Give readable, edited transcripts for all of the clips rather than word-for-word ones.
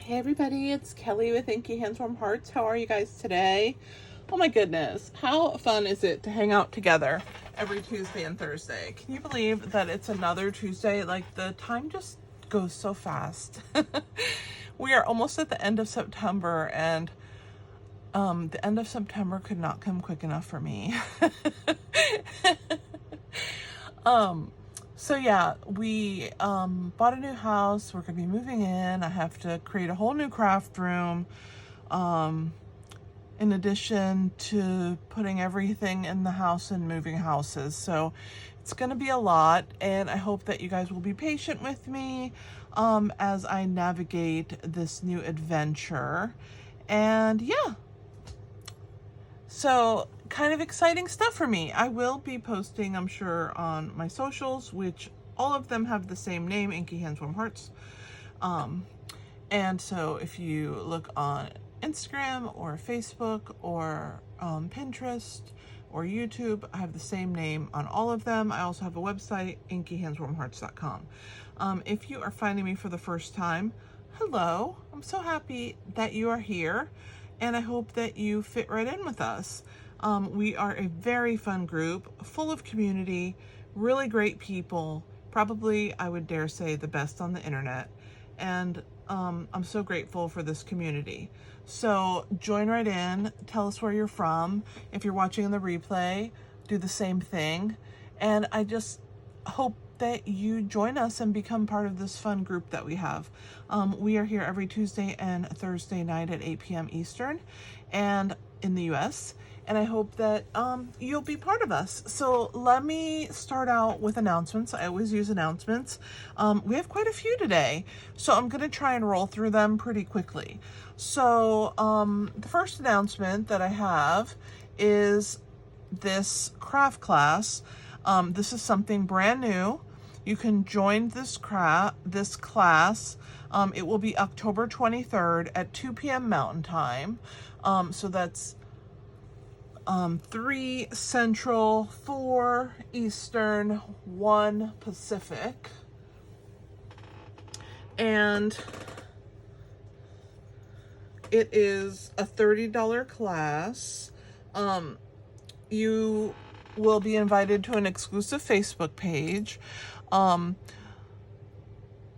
Hey everybody, it's Kelly with Inky Hands Warm Hearts. How are you guys today? Oh my goodness, how fun is it to hang out together every Tuesday and Thursday? Can you believe that it's another Tuesday? Like, the time just goes so fast. We are almost at the end of September, and the end of September could not come quick enough for me. So yeah, we bought a new house. We're gonna be moving in. I have to create a whole new craft room, in addition to putting everything in the house and moving houses. So it's gonna be a lot, and I hope that you guys will be patient with me as I navigate this new adventure. And yeah, so kind of exciting stuff for me. I will be posting, I'm sure, on my socials, which all of them have the same name, Inky Hands Warm Hearts. And so if you look on Instagram or Facebook or Pinterest or YouTube, I have the same name on all of them. I also have a website, inkyhandswarmhearts.com. If you are finding me for the first time, hello. I'm so happy that you are here, and I hope that you fit right in with us. We are a very fun group, full of community, really great people, probably, I would dare say, the best on the internet. And I'm so grateful for this community. So join right in, tell us where you're from. If you're watching in the replay, do the same thing. And I just hope that you join us and become part of this fun group that we have. We are here every Tuesday and Thursday night at 8 p.m. Eastern and in the US. And I hope that you'll be part of us. So let me start out with announcements. I always use announcements. We have quite a few today, so I'm going to try and roll through them pretty quickly. So the first announcement that I have is this craft class. This is something brand new. You can join this class. It will be October 23rd at 2 p.m. Mountain Time. So that's 3 Central, 4 Eastern, 1 Pacific. And it is a $30 class. You will be invited to an exclusive Facebook page.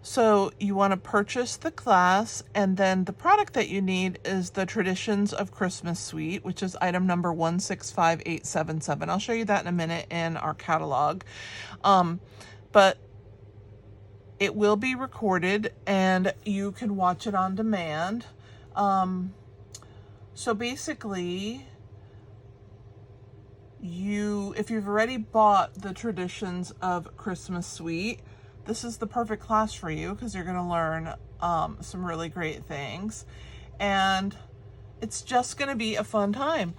So you want to purchase the class, and then the product that you need is the Traditions of Christmas Suite, which is item number 165877. I'll show you that in a minute in our catalog. But it will be recorded and you can watch it on demand. So basically, if you've already bought the Traditions of Christmas Suite, this is the perfect class for you, because you're going to learn some really great things, and it's just going to be a fun time.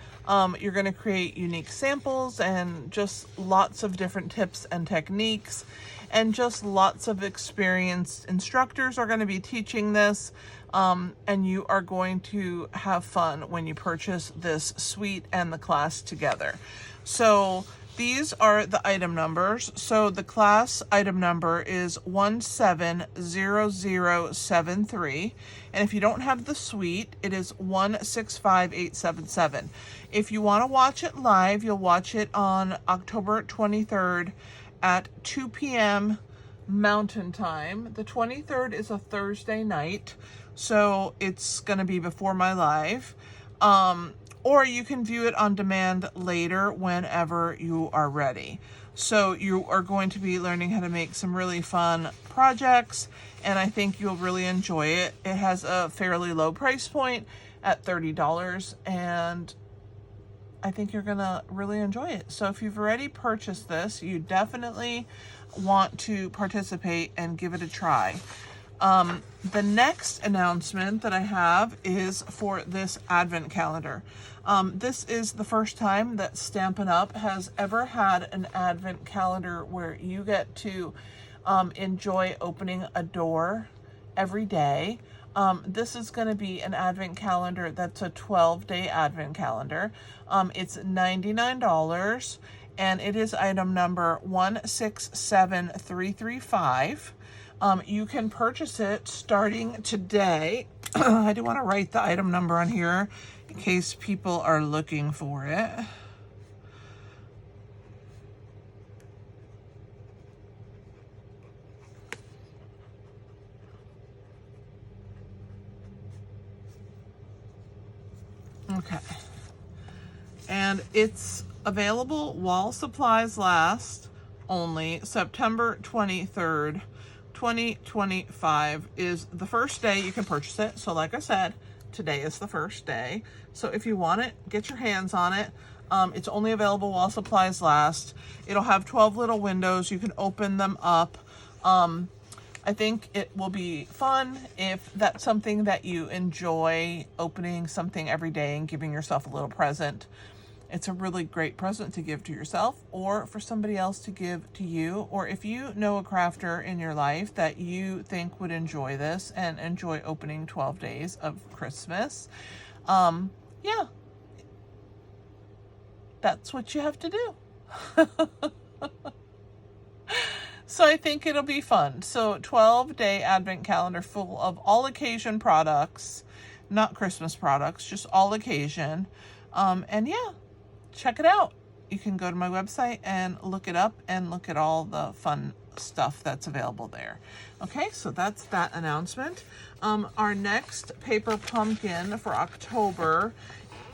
You're going to create unique samples and just lots of different tips and techniques, and just lots of experienced instructors are going to be teaching this, and you are going to have fun when you purchase this suite and the class together. So these are the item numbers. So the class item number is 170073. And if you don't have the suite, it is 165877. If you want to watch it live, you'll watch it on October 23rd at 2 p.m. Mountain Time. The 23rd is a Thursday night, so it's going to be before my live. Or you can view it on demand later whenever you are ready. So you are going to be learning how to make some really fun projects, and I think you'll really enjoy it. It has a fairly low price point at $30, and I think you're gonna really enjoy it. So if you've already purchased this, you definitely want to participate and give it a try. The next announcement that I have is for this advent calendar. This is the first time that Stampin' Up! Has ever had an advent calendar where you get to enjoy opening a door every day. This is going to be an advent calendar that's a 12-day advent calendar. It's $99, and it is item number 167335. You can purchase it starting today I do want to write the item number on here in case people are looking for it. Okay. And it's available while supplies last, only September 23rd, 2025 is the first day you can purchase it. So like I said, today is the first day. So if you want it, get your hands on it. It's only available while supplies last. It'll have 12 little windows. You can open them up. I think it will be fun if that's something that you enjoy, opening something every day and giving yourself a little present. It's a really great present to give to yourself or for somebody else to give to you. Or if you know a crafter in your life that you think would enjoy this and enjoy opening 12 days of Christmas, yeah, that's what you have to do. So I think it'll be fun. So 12-day advent calendar full of all occasion products, not Christmas products, just all occasion. And yeah, check it out. You can go to my website and look it up and look at all the fun stuff that's available there. Okay, so that's that announcement. Our next paper pumpkin for October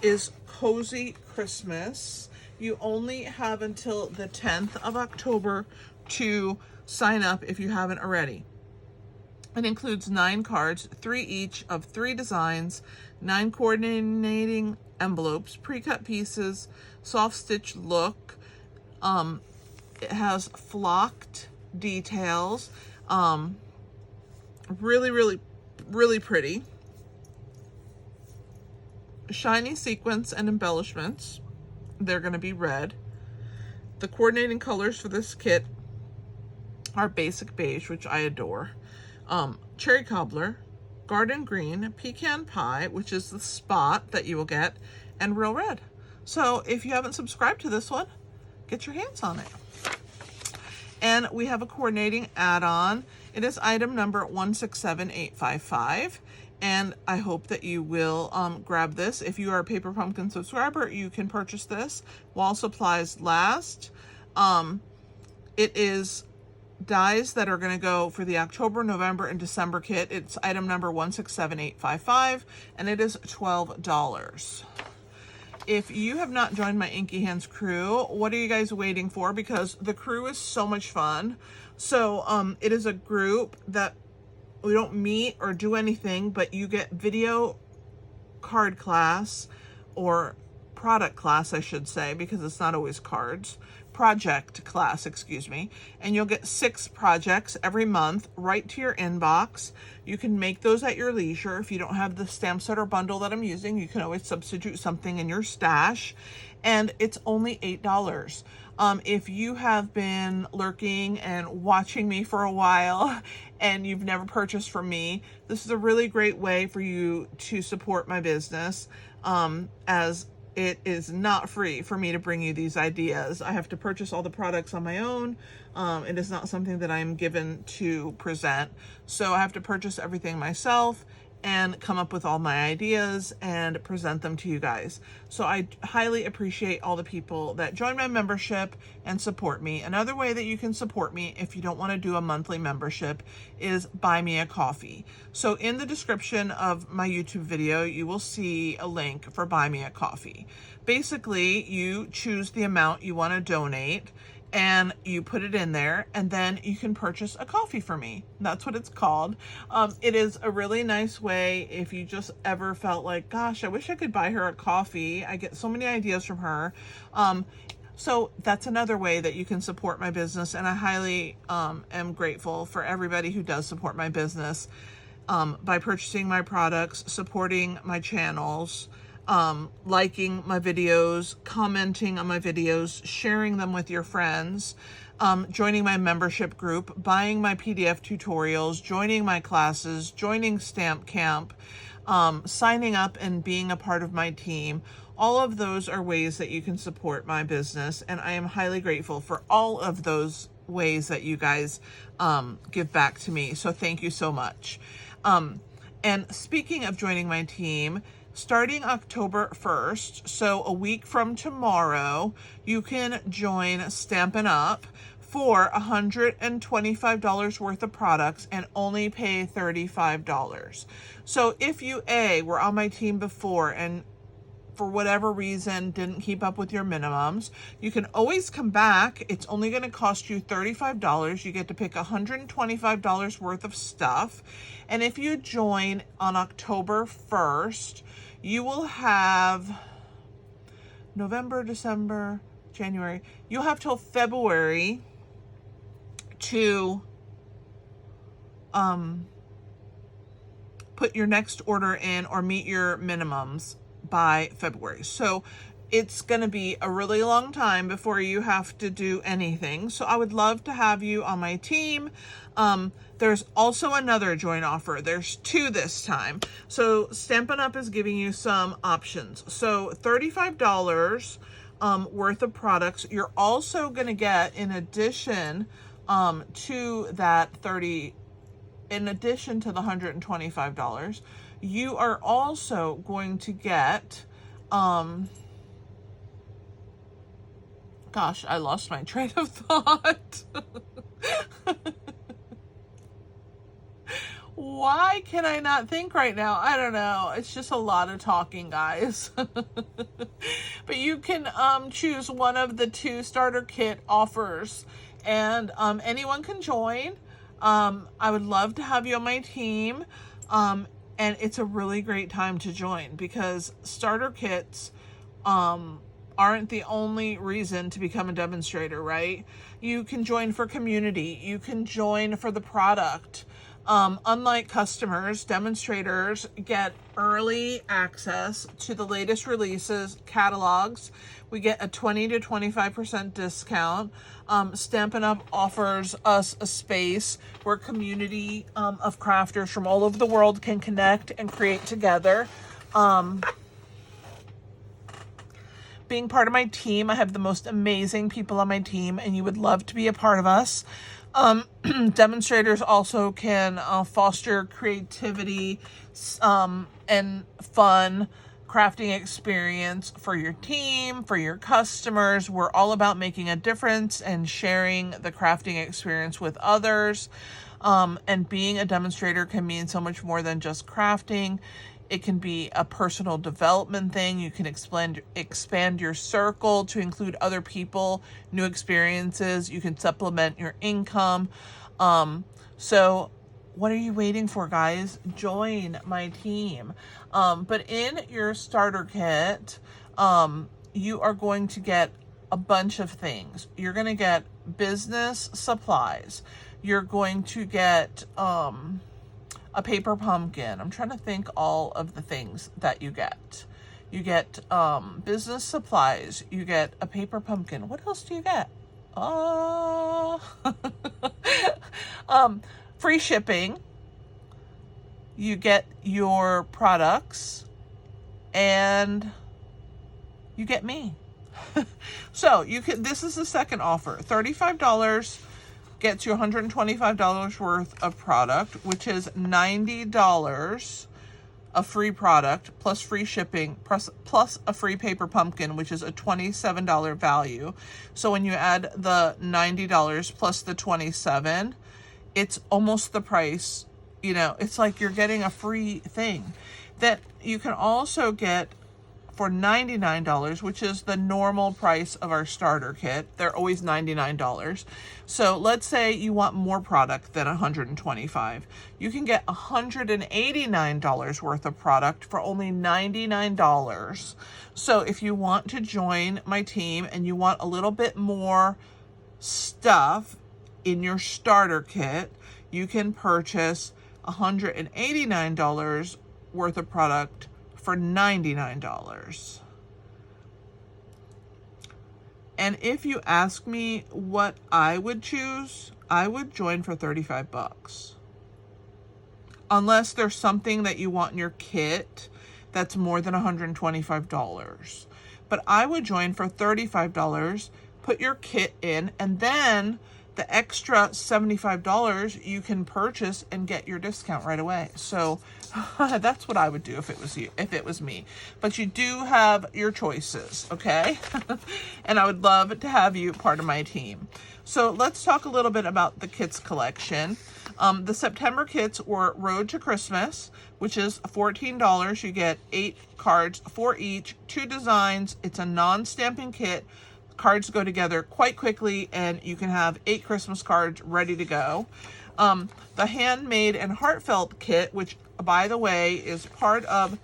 is Cozy Christmas. You only have until the 10th of October to sign up if you haven't already. It includes 9 cards, 3 each of 3 designs, 9 coordinating envelopes, pre-cut pieces, soft stitch look. It has flocked details. Really, really, really pretty. Shiny sequins and embellishments. They're going to be red. The coordinating colors for this kit are basic beige, which I adore. Cherry cobbler, garden green, pecan pie, which is the spot that you will get, and real red. So if you haven't subscribed to this one, get your hands on it. And we have a coordinating add-on. It is item number 167855. And I hope that you will grab this. If you are a Paper Pumpkin subscriber, you can purchase this while supplies last. It is dies that are going to go for the October, November, and December kit. It's item number 167855, and it is $12. If you have not joined my Inky Hands crew, what are you guys waiting for? Because the crew is so much fun. So it is a group that we don't meet or do anything, but you get video card class, or product class, I should say, because it's not always cards. Project class, excuse me. And you'll get 6 projects every month right to your inbox. You can make those at your leisure. If you don't have the stamp set or bundle that I'm using, you can always substitute something in your stash. And it's only $8. If you have been lurking and watching me for a while and you've never purchased from me, this is a really great way for you to support my business, as it is not free for me to bring you these ideas. I have to purchase all the products on my own. It is not something that I'm given to present. So I have to purchase everything myself and come up with all my ideas and present them to you guys. So I highly appreciate all the people that join my membership and support me. Another way that you can support me if you don't want to do a monthly membership is buy me a coffee. So in the description of my YouTube video, you will see a link for buy me a coffee. Basically, you choose the amount you want to donate and you put it in there, and then you can purchase a coffee for me. That's what it's called. It is a really nice way if you just ever felt like, gosh, I wish I could buy her a coffee. I get so many ideas from her. So that's another way that you can support my business, and I highly am grateful for everybody who does support my business by purchasing my products, supporting my channels, liking my videos, commenting on my videos, sharing them with your friends, joining my membership group, buying my PDF tutorials, joining my classes, joining Stamp Camp, signing up and being a part of my team. All of those are ways that you can support my business, and I am highly grateful for all of those ways that you guys give back to me. So thank you so much. And speaking of joining my team, starting October 1st, so a week from tomorrow, you can join Stampin' Up for $125 worth of products and only pay $35. So if you were on my team before and for whatever reason didn't keep up with your minimums, you can always come back. It's only going to cost you $35. You get to pick $125 worth of stuff. And if you join on October 1st, you will have November, December, January. You'll have till February to put your next order in or meet your minimums by February. So it's going to be a really long time before you have to do anything. So I would love to have you on my team. There's also another join offer. There's two this time. So Stampin' Up is giving you some options. So $35 worth of products. You're also going to get, in addition to that in addition to the $125, you are also going to get, gosh, I lost my train of thought. Why can I not think right now? I don't know. It's just a lot of talking, guys. But you can choose one of the two starter kit offers, and anyone can join. I would love to have you on my team. And it's a really great time to join because starter kits aren't the only reason to become a demonstrator, right? You can join for community. You can join for the product. Unlike customers, demonstrators get early access to the latest releases, catalogs. We get a 20 to 25% discount. Stampin' Up offers us a space where a community of crafters from all over the world can connect and create together. Being part of my team, I have the most amazing people on my team, and you would love to be a part of us. Demonstrators also can foster creativity and fun crafting experience for your team, for your customers. We're all about making a difference and sharing the crafting experience with others. And being a demonstrator can mean so much more than just crafting. It can be a personal development thing. You can expand your circle to include other people, new experiences. You can supplement your income. So what are you waiting for, guys? Join my team. But in your starter kit, you are going to get a bunch of things. You're going to get business supplies. You're going to get a paper pumpkin. I'm trying to think all of the things that you get. You get business supplies. You get a paper pumpkin. What else do you get? Free shipping. You get your products, and you get me. So you can. This is the second offer. $35 gets you $125 worth of product, which is $90 of free product plus free shipping plus a free paper pumpkin, which is a $27 value. So when you add the $90 plus the $27, it's almost the price. You know, it's like you're getting a free thing that you can also get for $99, which is the normal price of our starter kit. They're always $99. So let's say you want more product than $125. You can get $189 worth of product for only $99. So if you want to join my team and you want a little bit more stuff in your starter kit, you can purchase $189 worth of product for $99. And if you ask me what I would choose, I would join for 35 bucks. Unless there's something that you want in your kit that's more than $125. But I would join for $35, put your kit in, and then the extra $75 you can purchase and get your discount right away. So that's what I would do if it was me. But you do have your choices, okay? And I would love to have you part of my team. So let's talk a little bit about the kits collection. The September kits were Road to Christmas, which is $14. You get 8 cards, 4 each, 2 designs. It's a non-stamping kit. Cards go together quite quickly, and you can have 8 Christmas cards ready to go. The Handmade and Heartfelt kit, which, by the way, is part of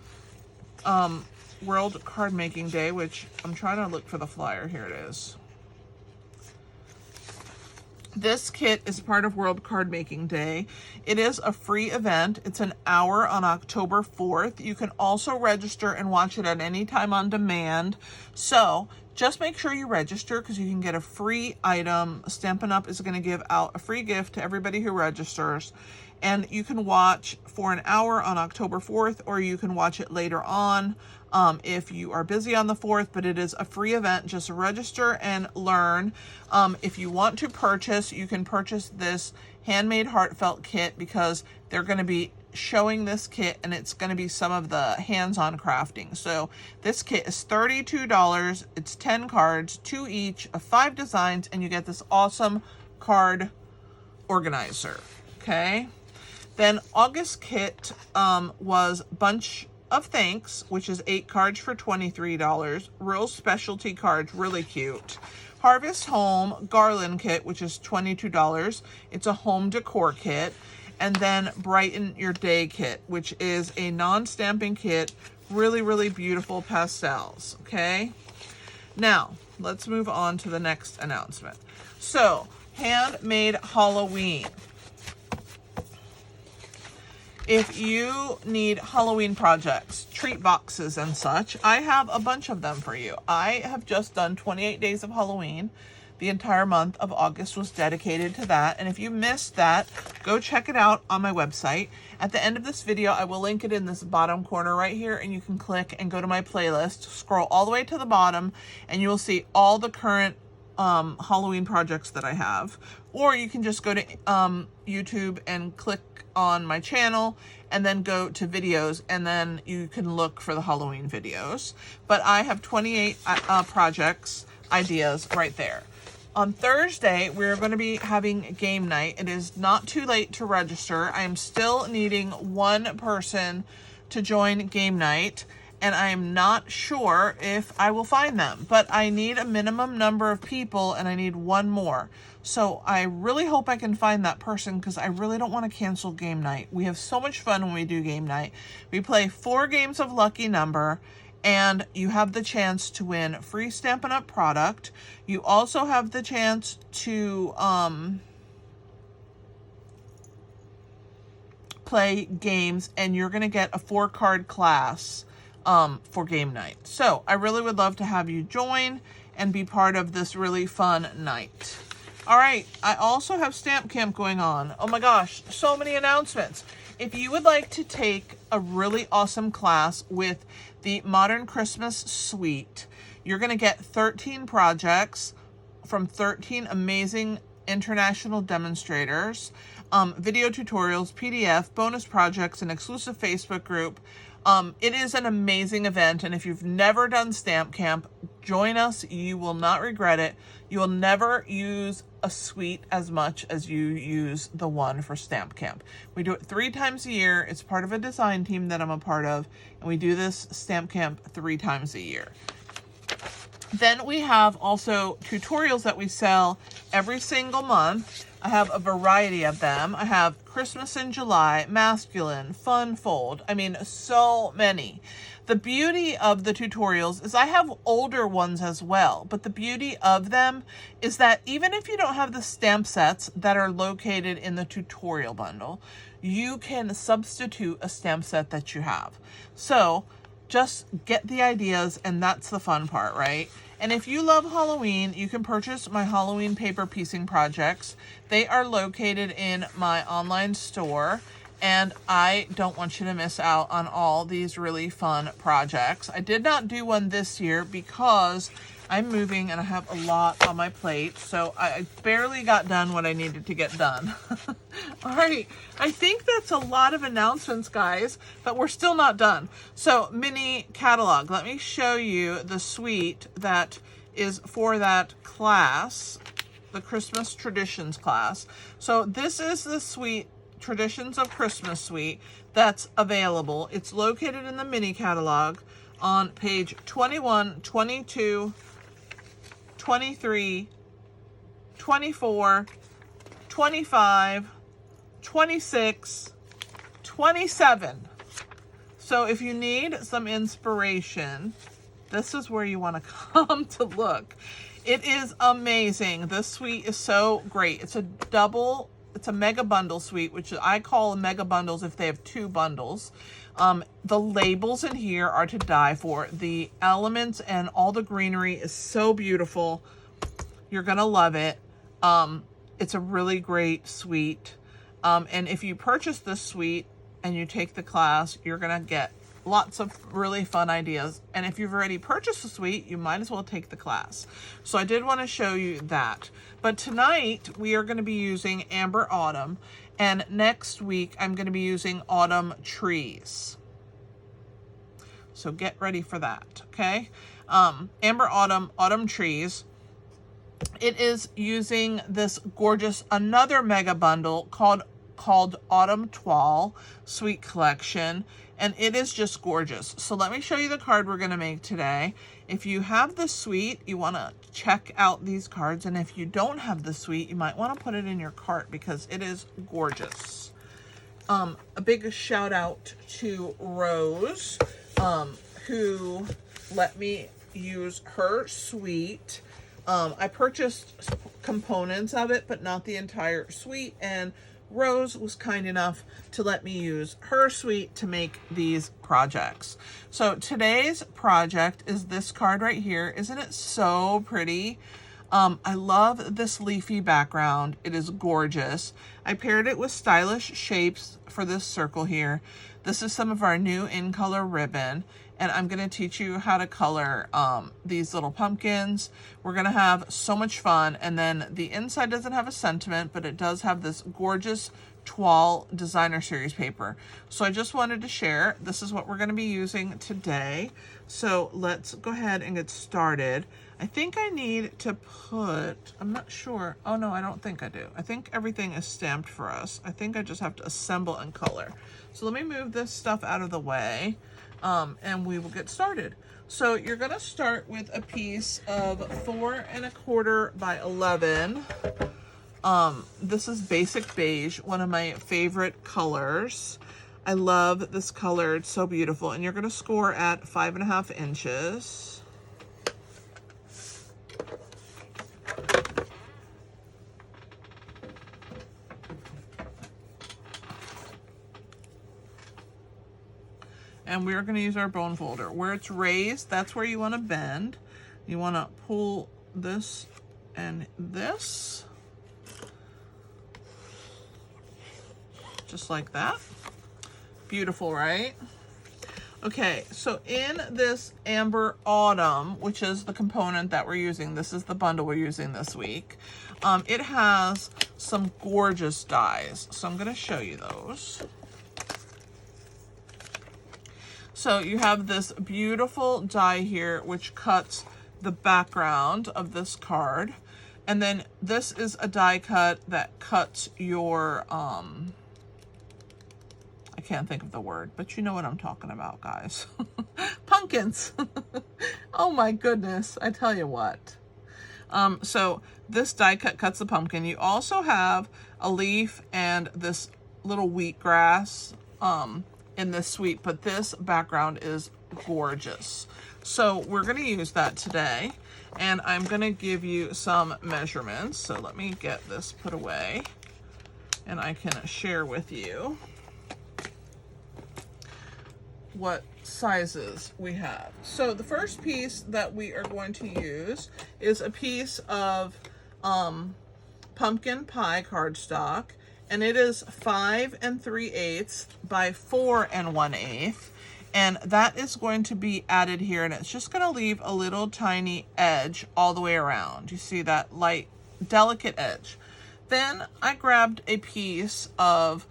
World Card Making Day, which I'm trying to look for the flyer. Here it is. This kit is part of World Card Making Day. It is a free event. It's an hour on October 4th. You can also register and watch it at any time on demand. So just make sure you register, because you can get a free item. Stampin' Up! Is going to give out a free gift to everybody who registers. And you can watch for an hour on October 4th, or you can watch it later on if you are busy on the 4th, but it is a free event. Just register and learn. If you want to purchase, you can purchase this Handmade Heartfelt kit, because they're going to be showing this kit, and it's going to be some of the hands-on crafting. So this kit is $32. It's 10 cards, 2 each, of 5 designs, and you get this awesome card organizer. Okay. Then August kit was Bunch of Thanks, which is 8 cards for $23. Real specialty cards, really cute. Harvest Home Garland kit, which is $22. It's a home decor kit. And then Brighten Your Day kit, which is a non-stamping kit. Really, really beautiful pastels. Okay. Now, let's move on to the next announcement. So, Handmade Halloween. If you need Halloween projects, treat boxes and such, I have a bunch of them for you. I have just done 28 days of Halloween. The entire month of August was dedicated to that. And if you missed that, go check it out on my website. At the end of this video, I will link it in this bottom corner right here, and you can click and go to my playlist, scroll all the way to the bottom, and you will see all the current Halloween projects that I have. Or you can just go to YouTube and click on my channel and then go to videos, and then you can look for the Halloween videos. But I have 28 projects, ideas right there. On Thursday, we're going to be having game night. It is not too late to register. I am still needing 1 person to join game night, and I am not sure if I will find them, but I need a minimum number of people, and I need 1 more. So I really hope I can find that person, because I really don't want to cancel game night. We have so much fun when we do game night. We play 4 games of lucky number, and you have the chance to win free Stampin' Up! Product. You also have the chance to play games, and you're going to get a 4-card class for game night. So I really would love to have you join and be part of this really fun night. All right, I also have Stamp Camp going on. Oh my gosh, so many announcements. If you would like to take a really awesome class with the Modern Christmas Suite, you're going to get 13 projects from 13 amazing international demonstrators, video tutorials, PDF, bonus projects, an exclusive Facebook group. It is an amazing event, and if you've never done Stamp Camp, join us. You will not regret it. You will never use a suite as much as you use the one for Stamp Camp. We do it 3 times a year. It's part of a design team that I'm a part of, and we do this Stamp Camp 3 times a year. Then we have also tutorials that we sell every single month. I have a variety of them. I have Christmas in July, Masculine, Fun Fold. I mean, so many. The beauty of the tutorials is I have older ones as well, but the beauty of them is that even if you don't have the stamp sets that are located in the tutorial bundle, you can substitute a stamp set that you have. So just get the ideas, and that's the fun part, right? And if you love Halloween, you can purchase my Halloween paper piecing projects. They are located in my online store, and I don't want you to miss out on all these really fun projects. I did not do one this year because I'm moving and I have a lot on my plate, so I barely got done what I needed to get done. All right, I think that's a lot of announcements, guys, but we're still not done. So mini catalog, let me show you the suite that is for that class, the Christmas Traditions class. So this is the suite, Traditions of Christmas suite, that's available. It's located in the mini catalog on page 21, 22, 23, 24, 25, 26, 27. So if you need some inspiration, this is where you want to come to look. It is amazing. This suite is so great. It's a mega bundle suite, which I call mega bundles if they have 2 bundles. The labels in here are to die for. The elements and all the greenery is so beautiful. You're gonna love it. It's a really great suite. And if you purchase this suite and you take the class, you're gonna get lots of really fun ideas. And if you've already purchased the suite, you might as well take the class. So I did want to show you that. But tonight we are going to be using Amber Autumn, and next week I'm going to be using Autumn Trees. So get ready for that, okay? Amber Autumn, Autumn Trees. It is using this gorgeous, another mega bundle called Autumn Toile Suite Collection, and it is just gorgeous. So let me show you the card we're going to make today. If you have the suite, you want to check out these cards, and if you don't have the suite, you might want to put it in your cart because it is gorgeous. A big shout out to Rose, who let me use her suite. I purchased components of it, but not the entire suite, and Rose was kind enough to let me use her suite to make these projects. So today's project is this card right here. Isn't it so pretty? I love this leafy background. It is gorgeous. I paired it with stylish shapes for this circle here. This is some of our new in color ribbon, and I'm going to teach you how to color these little pumpkins. We're going to have so much fun. And then the inside doesn't have a sentiment, but it does have this gorgeous Toile Designer Series paper. So I just wanted to share. This is what we're going to be using today. So let's go ahead and get started. I think I need to put, I'm not sure. Oh no, I don't think I do. I think everything is stamped for us. I think I just have to assemble and color. So let me move this stuff out of the way. And we will get started. So you're going to start with a piece of 4 1/4 by 11. This is basic beige, one of my favorite colors. I love this color. It's so beautiful. And you're going to score at 5.5 inches. And we're going to use our bone folder. Where it's raised, that's where you want to bend. You want to pull this and this. Just like that. Beautiful, right? Okay, so in this Amber Autumn, which is the component that we're using, this is the bundle we're using this week, it has some gorgeous dies. So I'm going to show you those. So you have this beautiful die here, which cuts the background of this card. And then this is a die cut that cuts your, I can't think of the word, but you know what I'm talking about, guys. Pumpkins. Oh my goodness, I tell you what. So this die cut cuts the pumpkin. You also have a leaf and this little wheatgrass, in this suite, but this background is gorgeous. So we're going to use that today, and I'm going to give you some measurements. So let me get this put away and I can share with you what sizes we have. So the first piece that we are going to use is a piece of pumpkin pie cardstock. And it is 5 3/8 by 4 1/8. And that is going to be added here, and it's just going to leave a little tiny edge all the way around. You see that light, delicate edge. Then I grabbed a piece of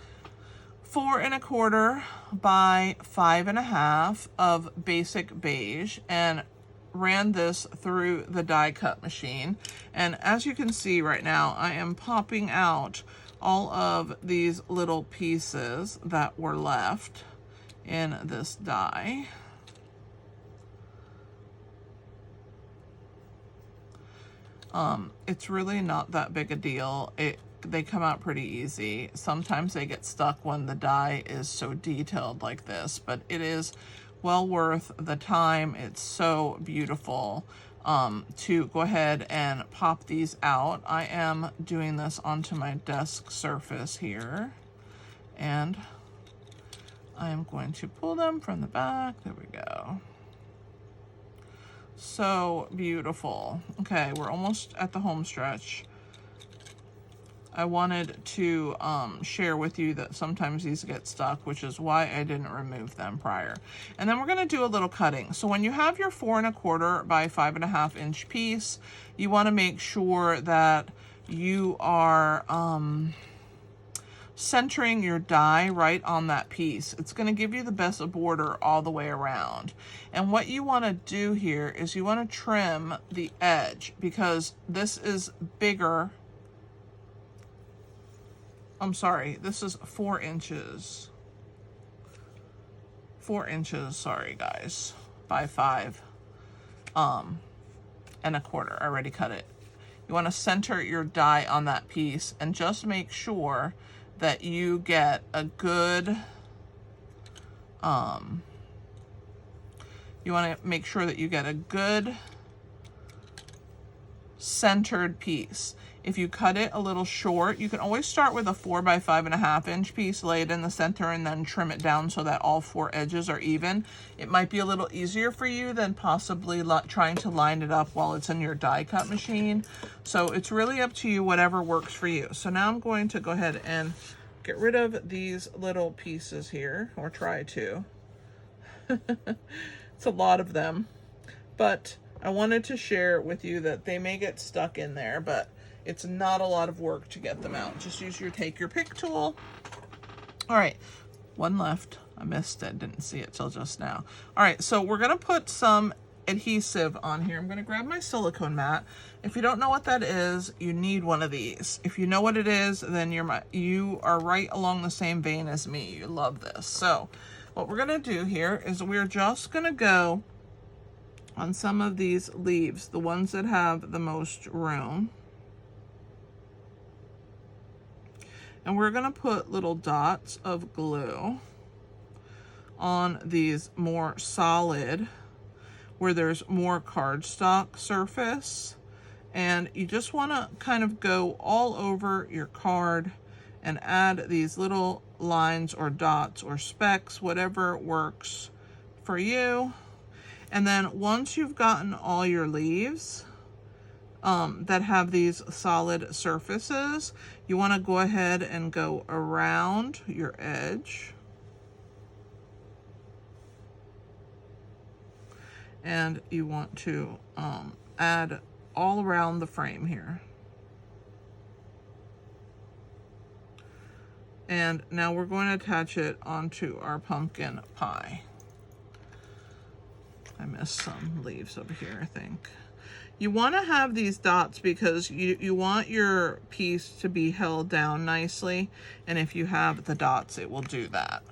4 1/4 by 5 1/2 of basic beige and ran this through the die cut machine. And as you can see right now, I am popping out all of these little pieces that were left in this die. It's really not that big a deal. They come out pretty easy. Sometimes they get stuck when the die is so detailed like this, but it is well worth the time. It's so beautiful to go ahead and pop these out. I am doing this onto my desk surface here, and I am going to pull them from the back. There we go. So beautiful. Okay, we're almost at the home stretch. I wanted to share with you that sometimes these get stuck, which is why I didn't remove them prior. And then we're going to do a little cutting. So when you have your 4 1/4 by 5 1/2 inch piece, you want to make sure that you are centering your die right on that piece. It's going to give you the best border all the way around. And what you want to do here is you want to trim the edge, because this is bigger. I'm sorry, this is 4 inches. 4 inches, sorry guys, by 5 1/4. I already cut it. You want to center your die on that piece and just make sure that you get a good, you want to make sure that you get a good centered piece. If you cut it a little short, you can always start with a 4 by 5 1/2 inch piece, lay it in the center, and then trim it down so that all 4 edges are even. It might be a little easier for you than possibly trying to line it up while it's in your die cut machine. So it's really up to you, whatever works for you. So now I'm going to go ahead and get rid of these little pieces here, or try to. It's a lot of them, but I wanted to share with you that they may get stuck in there, but it's not a lot of work to get them out. Just use your take your pick tool. All right, one left. I missed it, didn't see it till just now. All right, so we're gonna put some adhesive on here. I'm gonna grab my silicone mat. If you don't know what that is, you need one of these. If you know what it is, then you are right along the same vein as me. You love this. So what we're gonna do here is we're just gonna go on some of these leaves, the ones that have the most room. And we're gonna put little dots of glue on these more solid, where there's more cardstock surface. And you just wanna kind of go all over your card and add these little lines or dots or specks, whatever works for you. And then once you've gotten all your leaves that have these solid surfaces, you want to go ahead and go around your edge. And you want to add all around the frame here. And now we're going to attach it onto our pumpkin pie. I missed some leaves over here, I think. You want to have these dots because you want your piece to be held down nicely, and if you have the dots, it will do that.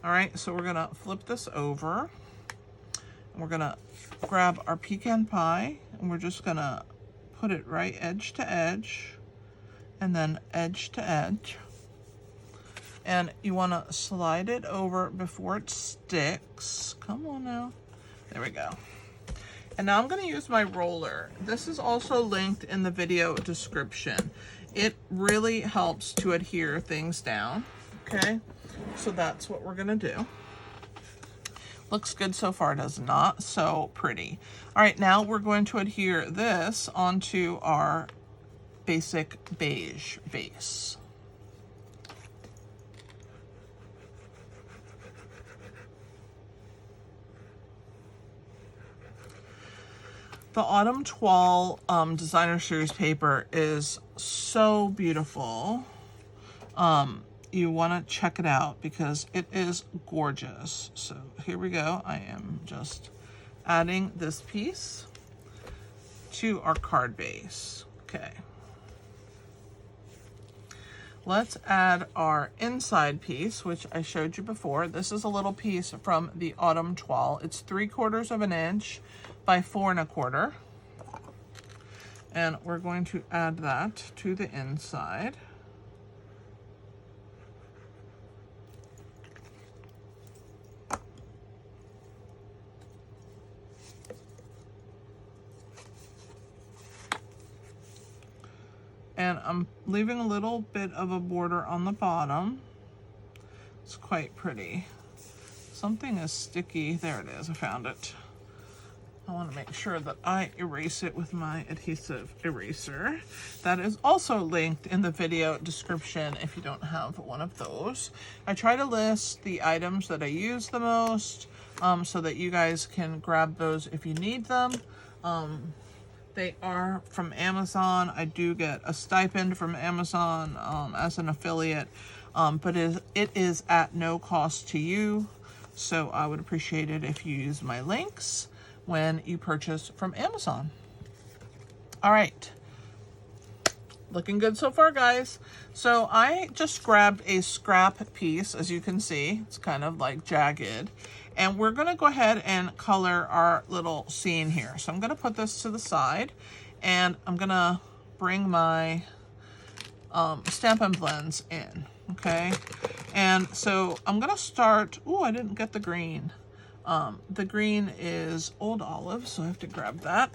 All right, so we're gonna flip this over, and we're gonna grab our pecan pie, and we're just gonna put it right edge to edge, and then edge to edge. And you want to slide it over before it sticks. Come on now. There we go. And now I'm going to use my roller. This is also linked in the video description. It really helps to adhere things down. Okay, so that's what we're going to do. Looks good so far, does not? So pretty. All right, now we're going to adhere this onto our basic beige base. The Autumn Toile Designer Series paper is so beautiful. You want to check it out because it is gorgeous. So here we go. I am just adding this piece to our card base. Okay. Let's add our inside piece, which I showed you before. This is a little piece from the Autumn Toile. It's 3/4 of an inch by 4 1/4. And we're going to add that to the inside. And I'm leaving a little bit of a border on the bottom. It's quite pretty. Something is sticky. There it is. I found it. I want to make sure that I erase it with my adhesive eraser. That is also linked in the video description if you don't have one of those. I try to list the items that I use the most so that you guys can grab those if you need them. They are from Amazon. I do get a stipend from Amazon as an affiliate, but it is at no cost to you. So I would appreciate it if you use my links when you purchase from Amazon. All right. Looking good so far, guys. So I just grabbed a scrap piece, as you can see. It's kind of like jagged. And we're going to go ahead and color our little scene here. So I'm going to put this to the side, and I'm going to bring my Stampin' Blends in, okay? And so I'm going to start, ooh, I didn't get the green. The green is Old Olive, so I have to grab that.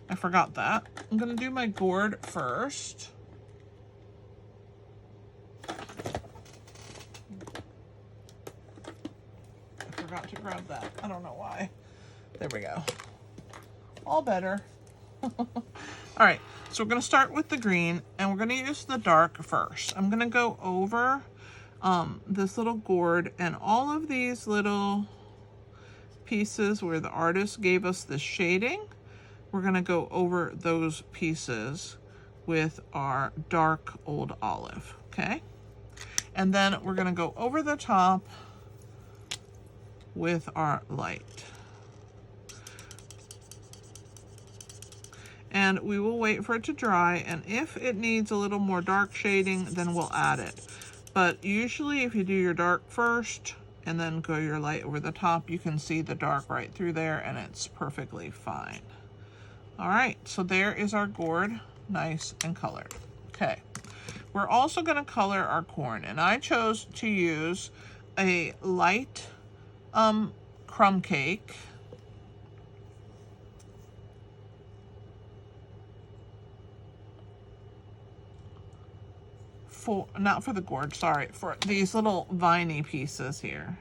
I forgot that. I'm going to do my gourd first. Forgot to grab that. I don't know why. There we go. All better. All right, so we're going to start with the green, and we're going to use the dark first. I'm going to go over this little gourd and all of these little pieces where the artist gave us the shading. We're going to go over those pieces with our dark Old Olive, okay? And then we're going to go over the top with our light. And we will wait for it to dry, and if it needs a little more dark shading, then we'll add it. But usually if you do your dark first and then go your light over the top, you can see the dark right through there, and it's perfectly fine. All right, so there is our gourd, nice and colored. Okay, we're also going to color our corn, and I chose to use a light crumb cake. Not for the gourd, sorry, for these little viney pieces here.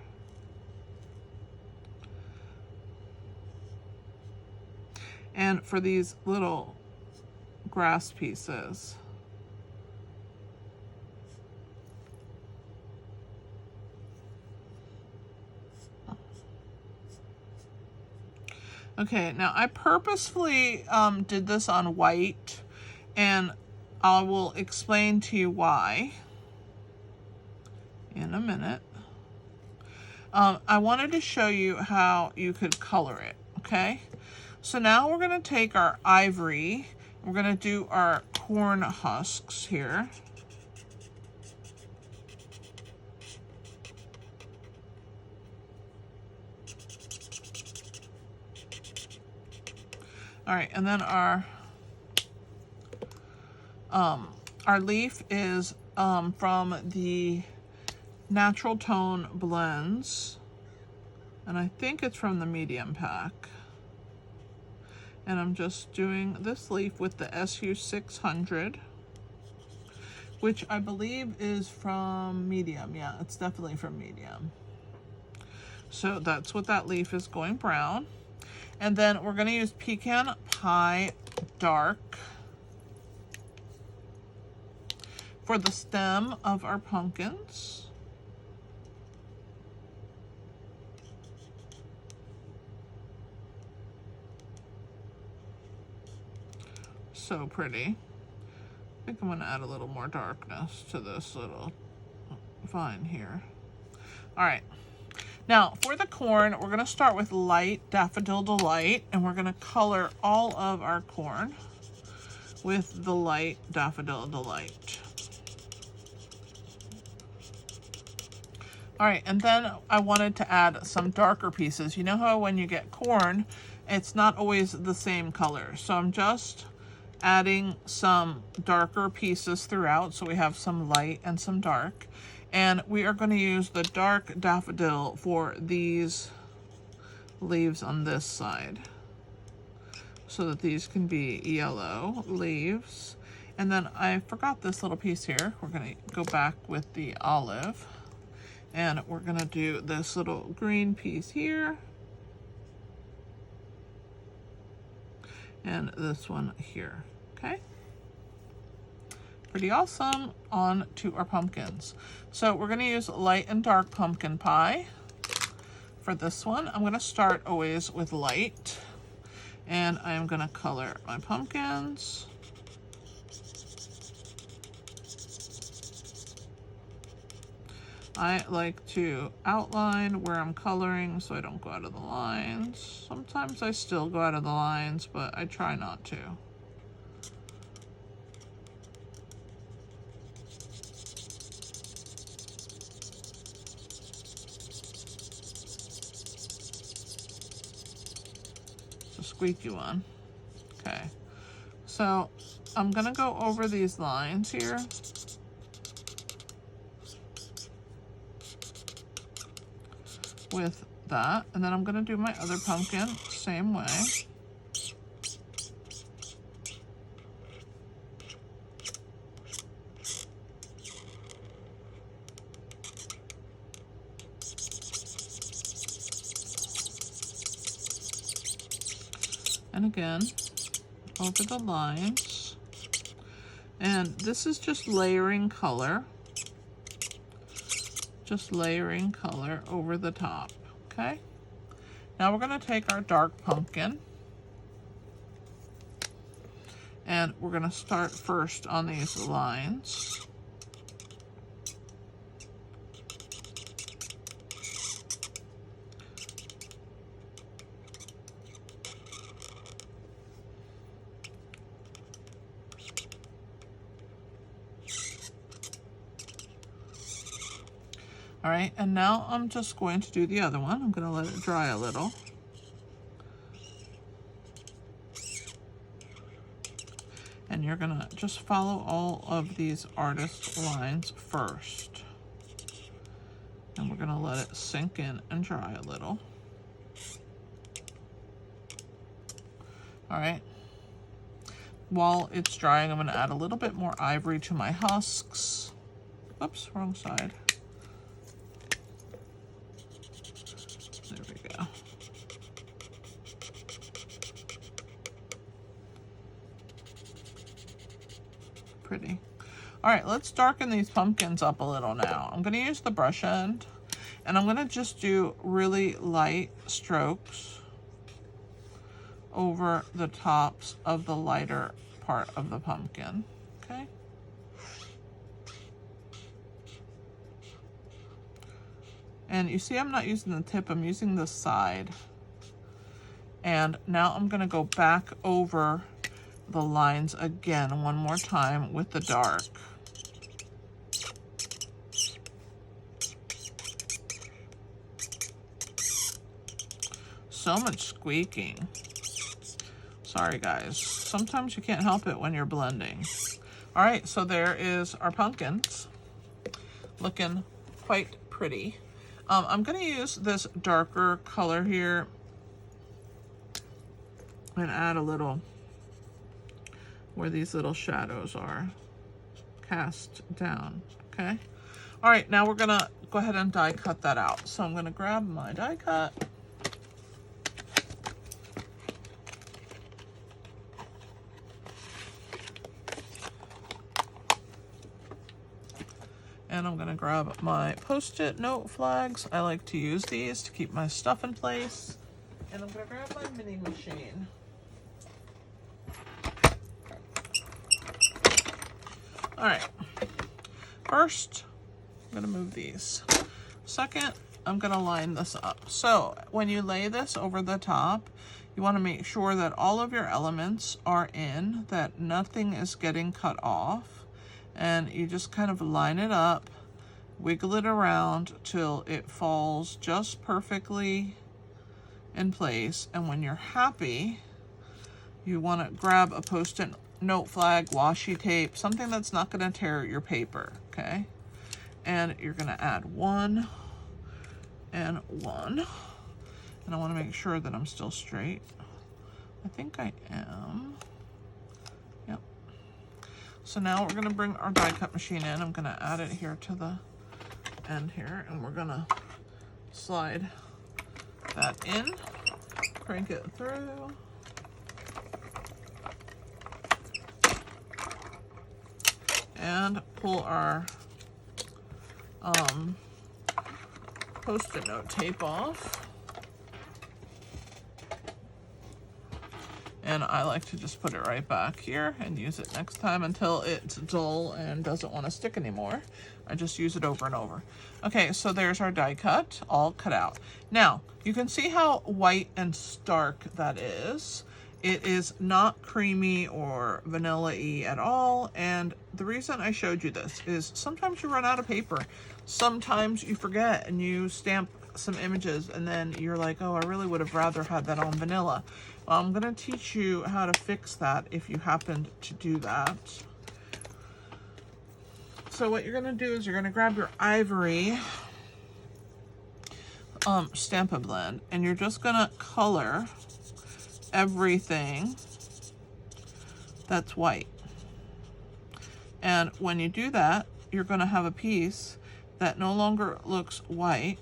And for these little grass pieces. Okay, now I purposefully did this on white, and I will explain to you why in a minute. I wanted to show you how you could color it, okay? So now we're going to take our ivory, we're going to do our corn husks here. All right, and then our leaf is from the Natural Tone Blends, and I think it's from the medium pack. And I'm just doing this leaf with the SU600, which I believe is from medium. Yeah, it's definitely from medium. So that's what that leaf is, going brown. And then we're going to use Pecan Pie Dark for the stem of our pumpkins. So pretty. I think I'm gonna add a little more darkness to this little vine here. All right, now for the corn, we're gonna start with light Daffodil Delight, and we're gonna color all of our corn with the light Daffodil Delight. All right, and then I wanted to add some darker pieces. You know how when you get corn, it's not always the same color. So I'm just adding some darker pieces throughout. So we have some light and some dark. And we are going to use the dark daffodil for these leaves on this side, so that these can be yellow leaves. And then I forgot this little piece here. We're going to go back with the olive. And we're gonna do this little green piece here. And this one here, okay? Pretty awesome. On to our pumpkins. So we're gonna use light and dark pumpkin pie. For this one, I'm gonna start always with light. And I'm gonna color my pumpkins. I like to outline where I'm coloring so I don't go out of the lines. Sometimes I still go out of the lines, but I try not to. It's a squeaky one. Okay, so I'm gonna go over these lines here. With that, and then I'm going to do my other pumpkin same way. And again, over the lines. And this is just layering color. Just layering color over the top, okay? Now we're gonna take our dark pumpkin and we're gonna start first on these lines. All right, and now I'm just going to do the other one. I'm going to let it dry a little. And you're going to just follow all of these artist lines first. And we're going to let it sink in and dry a little. All right. While it's drying, I'm going to add a little bit more ivory to my husks. Oops, wrong side. There we go. Pretty. All right, let's darken these pumpkins up a little now. I'm going to use the brush end, and I'm going to just do really light strokes over the tops of the lighter part of the pumpkin, okay? And you see I'm not using the tip, I'm using the side. And now I'm gonna go back over the lines again one more time with the dark. So much squeaking. Sorry guys, sometimes you can't help it when you're blending. All right, so there is our pumpkins, looking quite pretty. I'm gonna use this darker color here and add a little where these little shadows are cast down, okay? All right, now we're gonna go ahead and die cut that out. So I'm gonna grab my die cut. And I'm gonna grab my Post-it note flags. I like to use these to keep my stuff in place. And I'm gonna grab my mini machine. All right. First, I'm gonna move these. Second, I'm gonna line this up. So when you lay this over the top, you wanna make sure that all of your elements are in, that nothing is getting cut off, and you just kind of line it up, wiggle it around till it falls just perfectly in place. And when you're happy, you wanna grab a Post-it note flag, washi tape, something that's not gonna tear your paper, okay? And you're gonna add 1 and 1. And I wanna make sure that I'm still straight. I think I am. Yep. So now we're gonna bring our die cut machine in. I'm gonna add it here to the end here, and we're gonna slide that in, crank it through. And pull our Post-it note tape off. And I like to just put it right back here and use it next time until it's dull and doesn't want to stick anymore. I just use it over and over. Okay, so there's our die cut, all cut out. Now, you can see how white and stark that is. It is not creamy or vanilla-y at all. And the reason I showed you this is sometimes you run out of paper. Sometimes you forget and you stamp some images and then you're like, oh, I really would have rather had that on vanilla. Well, I'm gonna teach you how to fix that if you happened to do that. So what you're gonna do is you're gonna grab your ivory Stampin' Blend, and you're just gonna color everything that's white. And when you do that, you're gonna have a piece that no longer looks white,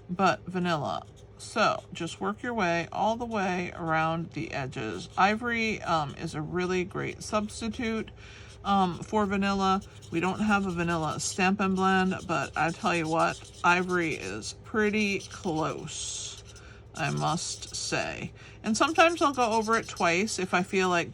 but vanilla. So just work your way all the way around the edges. Ivory is a really great substitute for vanilla. We don't have a vanilla Stampin' Blend, but I tell you what, ivory is pretty close, I must say. And sometimes I'll go over it twice if I feel like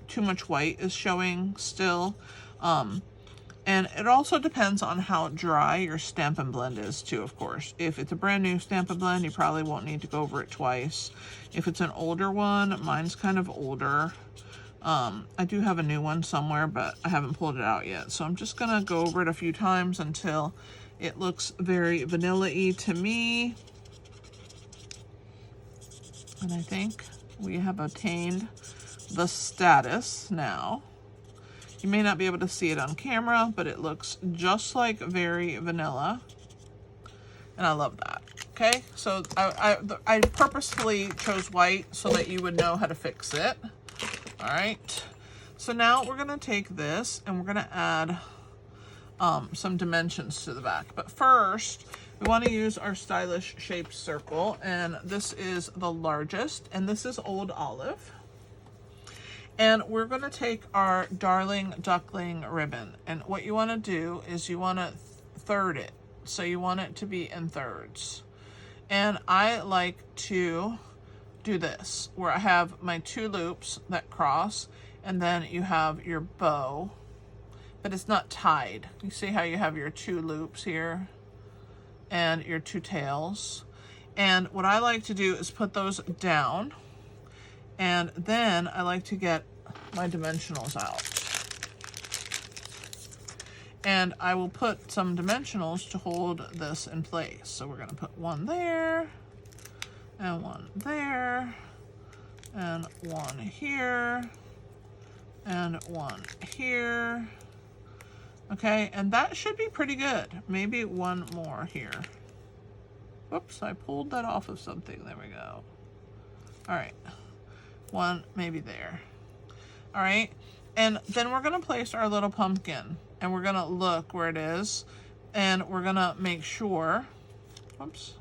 too much white is showing still. And it also depends on how dry your Stampin' Blend is too, of course. If it's a brand new Stampin' Blend, you probably won't need to go over it twice. If it's an older one, mine's kind of older. I do have a new one somewhere, but I haven't pulled it out yet. So I'm just gonna go over it a few times until it looks very vanilla-y to me. And I think we have attained the status now. You may not be able to see it on camera, but it looks just like very vanilla. And I love that. Okay, so I purposefully chose white so that you would know how to fix it. All right, so now we're gonna take this and we're gonna add some dimensions to the back. But first, we wanna use our stylish shaped circle, and this is the largest, and this is Old Olive. And we're gonna take our Darling Duckling ribbon, and what you wanna do is you wanna third it. So you want it to be in thirds. And I like to do this, where I have my 2 loops that cross, and then you have your bow, but it's not tied. You see how you have your 2 loops here and your 2 tails. And what I like to do is put those down, and then I like to get my dimensionals out. And I will put some dimensionals to hold this in place. So we're gonna put 1 there, and 1 there, and 1 here, and 1 here. Okay, and that should be pretty good. Maybe 1 more here. Whoops, I pulled that off of something. There we go. All right, 1 maybe there. All right, and then we're gonna place our little pumpkin, and we're gonna look where it is, and we're gonna make sure, whoops,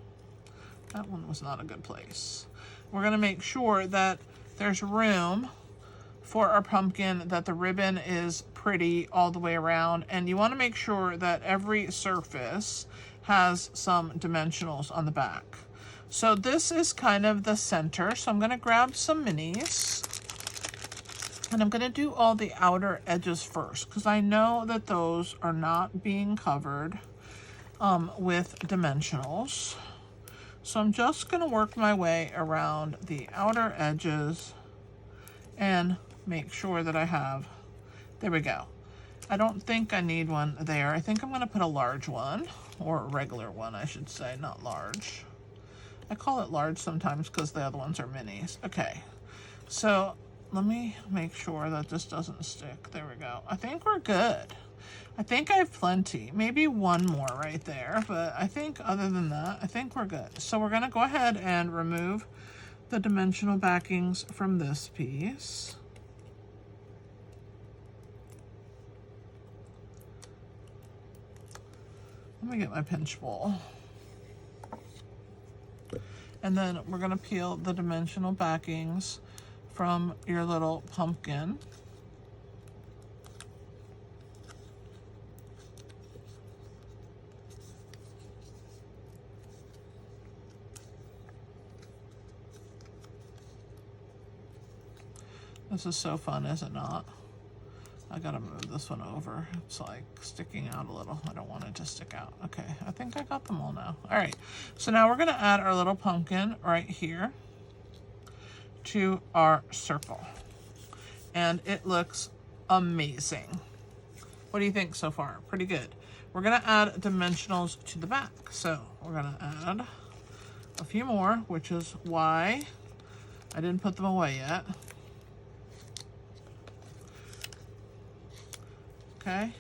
that one was not a good place. We're gonna make sure that there's room for our pumpkin, that the ribbon is pretty all the way around, and you wanna make sure that every surface has some dimensionals on the back. So this is kind of the center, so I'm gonna grab some minis. And I'm going to do all the outer edges first because I know that those are not being covered with dimensionals. So I'm just going to work my way around the outer edges and make sure that I have, there we go. I don't think I need one there. I think I'm going to put a large one, or a regular one, I should say, not large. I call it large sometimes because the other ones are minis. Okay, so let me make sure that this doesn't stick. There we go. I think we're good. I think I have plenty, maybe one more right there, but I think other than that, I think we're good. So we're gonna go ahead and remove the dimensional backings from this piece. Let me get my pinch bowl. And then we're gonna peel the dimensional backings from your little pumpkin. This is so fun, is it not? I gotta move this one over. It's like sticking out a little. I don't want it to stick out. Okay, I think I got them all now. All right, so now we're gonna add our little pumpkin right here to our circle. And it looks amazing. What do you think so far? Pretty good. We're gonna add dimensionals to the back. So we're gonna add a few more, which is why I didn't put them away yet. Okay,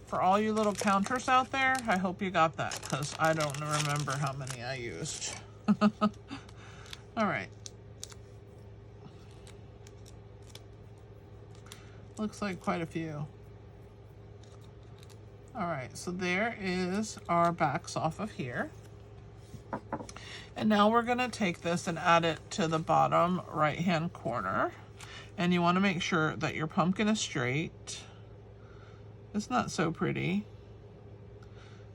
for all you little counters out there, I hope you got that because I don't remember how many I used. All right. Looks like quite a few. All right, so there is our backs off of here. And now we're gonna take this and add it to the bottom right-hand corner. And you wanna make sure that your pumpkin is straight. It's not so pretty.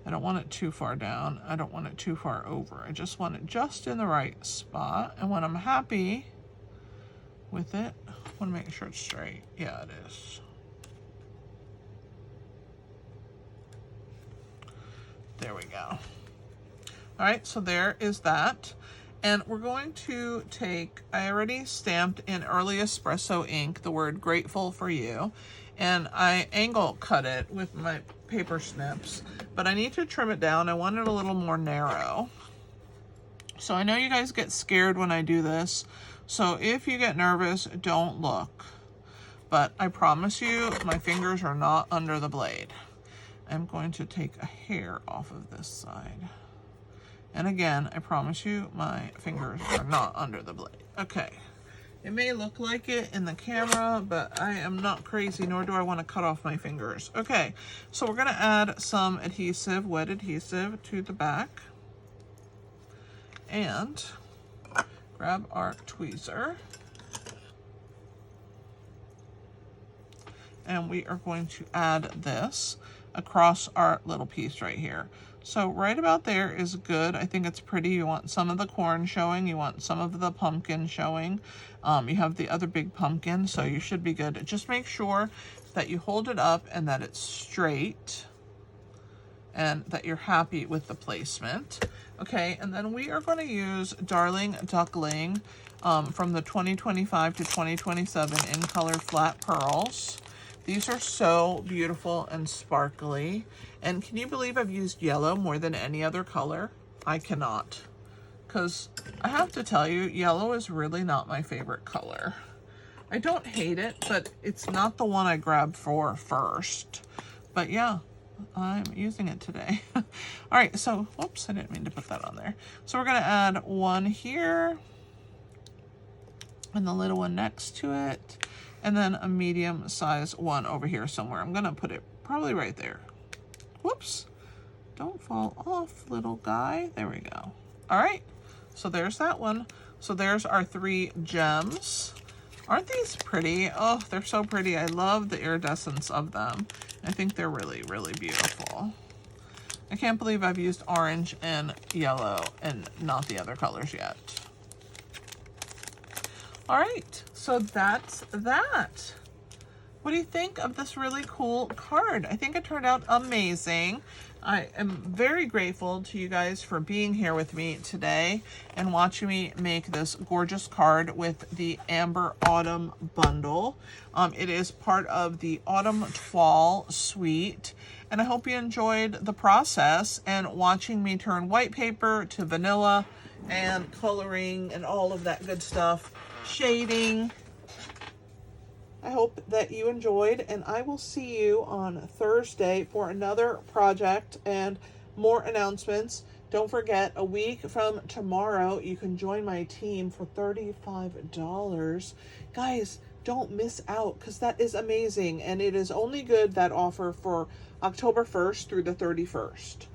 I don't want it too far down. I don't want it too far over. I just want it just in the right spot. And when I'm happy with it, I want to make sure it's straight. Yeah, it is. There we go. All right, so there is that. And we're going to take, I already stamped in Early Espresso ink the word grateful for you. And I angle cut it with my paper snips, but I need to trim it down. I want it a little more narrow. So I know you guys get scared when I do this. So if you get nervous, don't look. But I promise you, my fingers are not under the blade. I'm going to take a hair off of this side. And again, I promise you, my fingers are not under the blade. Okay. It may look like it in the camera, but I am not crazy, nor do I want to cut off my fingers. Okay, so we're gonna add some adhesive, wet adhesive to the back. And grab our tweezer. And we are going to add this across our little piece right here. So right about there is good. I think it's pretty. You want some of the corn showing. You want some of the pumpkin showing. You have the other big pumpkin, so you should be good. Just make sure that you hold it up and that it's straight and that you're happy with the placement. Okay, and then we are going to use Darling Duckling from the 2025 to 2027 in color flat pearls. These are so beautiful and sparkly. And can you believe I've used yellow more than any other color? I cannot. Because I have to tell you, yellow is really not my favorite color. I don't hate it, but it's not the one I grabbed for first. But yeah, I'm using it today. All right, so, whoops, I didn't mean to put that on there. So we're gonna add one here and the little one next to it. And then a medium size one over here somewhere. I'm gonna put it probably right there. Whoops, don't fall off, little guy. There we go. All right, so there's that one. So there's our 3 gems. Aren't these pretty? Oh, they're so pretty. I love the iridescence of them. I think they're really, really beautiful. I can't believe I've used orange and yellow and not the other colors yet. All right, So that's that. What do you think of this really cool card? I think it turned out amazing. I am very grateful to you guys for being here with me today and watching me make this gorgeous card with the Amber Autumn bundle. It is part of the Autumn Fall suite, and I hope you enjoyed the process and watching me turn white paper to vanilla and coloring and all of that good stuff, shading. I hope that you enjoyed, and I will see you on Thursday for another project and more announcements. Don't forget, a week from tomorrow, you can join my team for $35. Guys, don't miss out, because that is amazing, and it is only good, that offer, for October 1st through the 31st.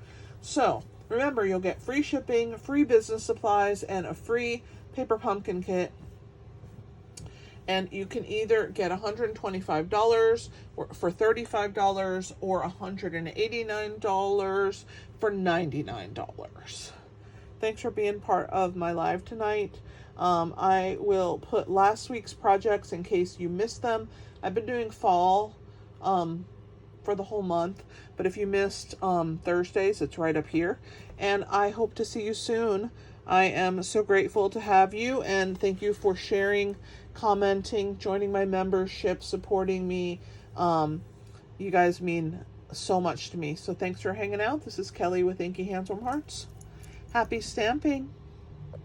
So, remember, you'll get free shipping, free business supplies, and a free paper pumpkin kit. And you can either get $125 for $35 or $189 for $99. Thanks for being part of my live tonight. I will put last week's projects in case you missed them. I've been doing fall for the whole month, but if you missed Thursdays, it's right up here. And I hope to see you soon. I am so grateful to have you, and thank you for sharing, commenting, joining my membership, supporting me. You guys mean so much to me. So thanks for hanging out. This is Kelly with Inky Hands Warm Hearts. Happy stamping.